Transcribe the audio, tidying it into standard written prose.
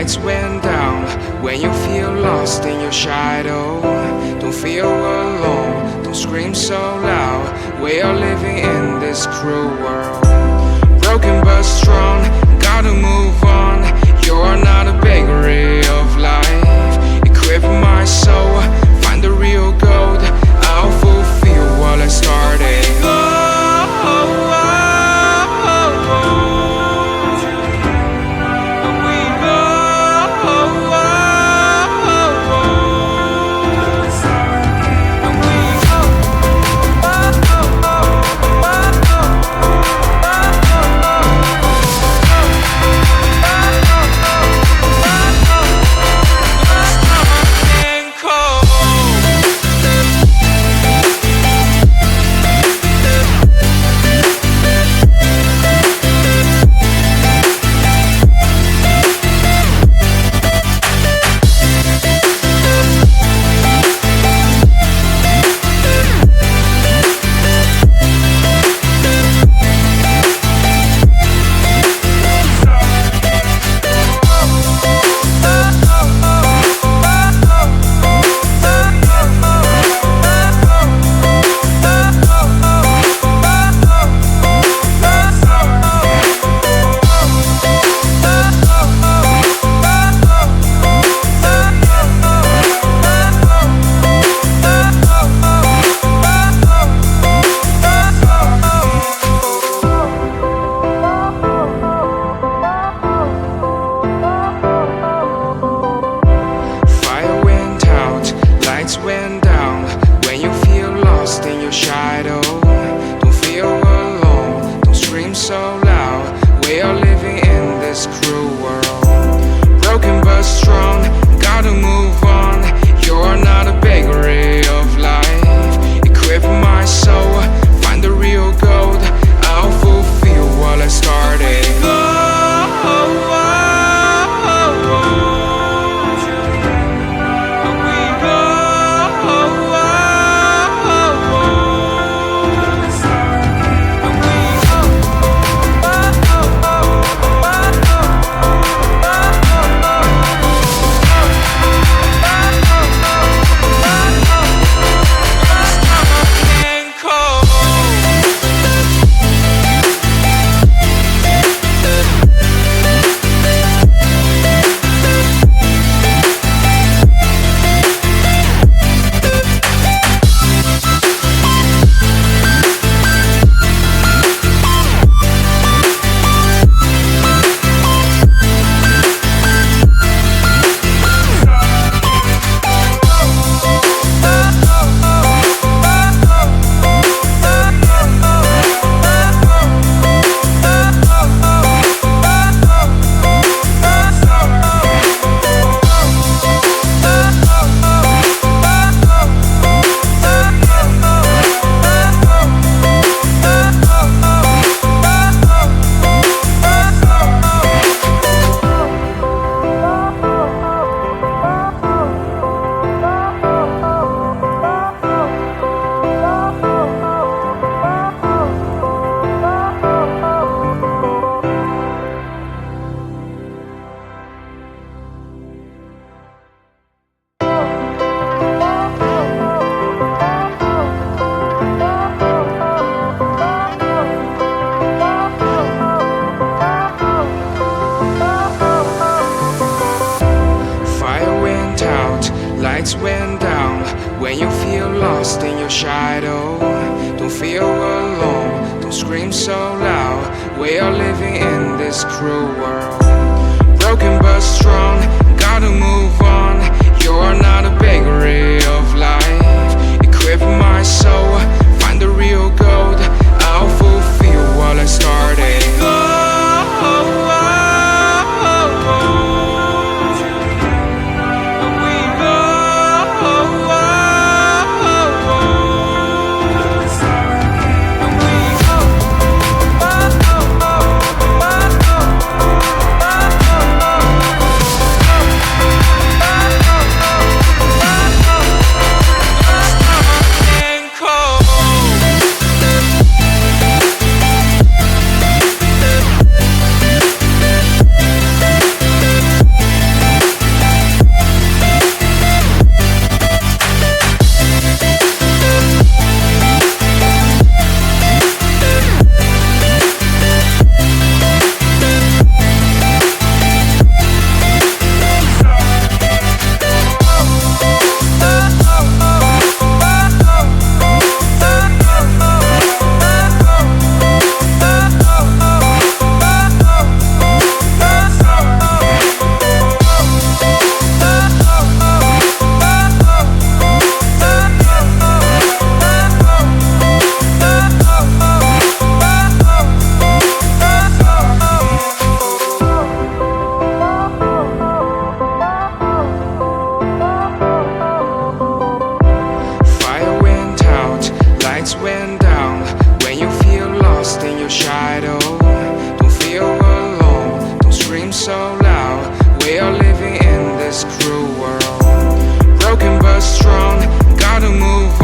lights went down. When you feel lost in your shadow, don't feel alone, don't scream so loud. We are living in this cruel world, broken but strong, gotta move on. You're not a bakery of life. Equip my soul, find the real gold. I'll fulfill what I started. lights went down. When you feel lost in your shadow, don't feel alone, don't scream so loud. We are living in this cruel world, broken but strong, gotta move on. You're not a bakery of life. Equip my soul, find the real gold. I'll fulfill what I started. We are living in this cruel world. Broken but strong, gotta move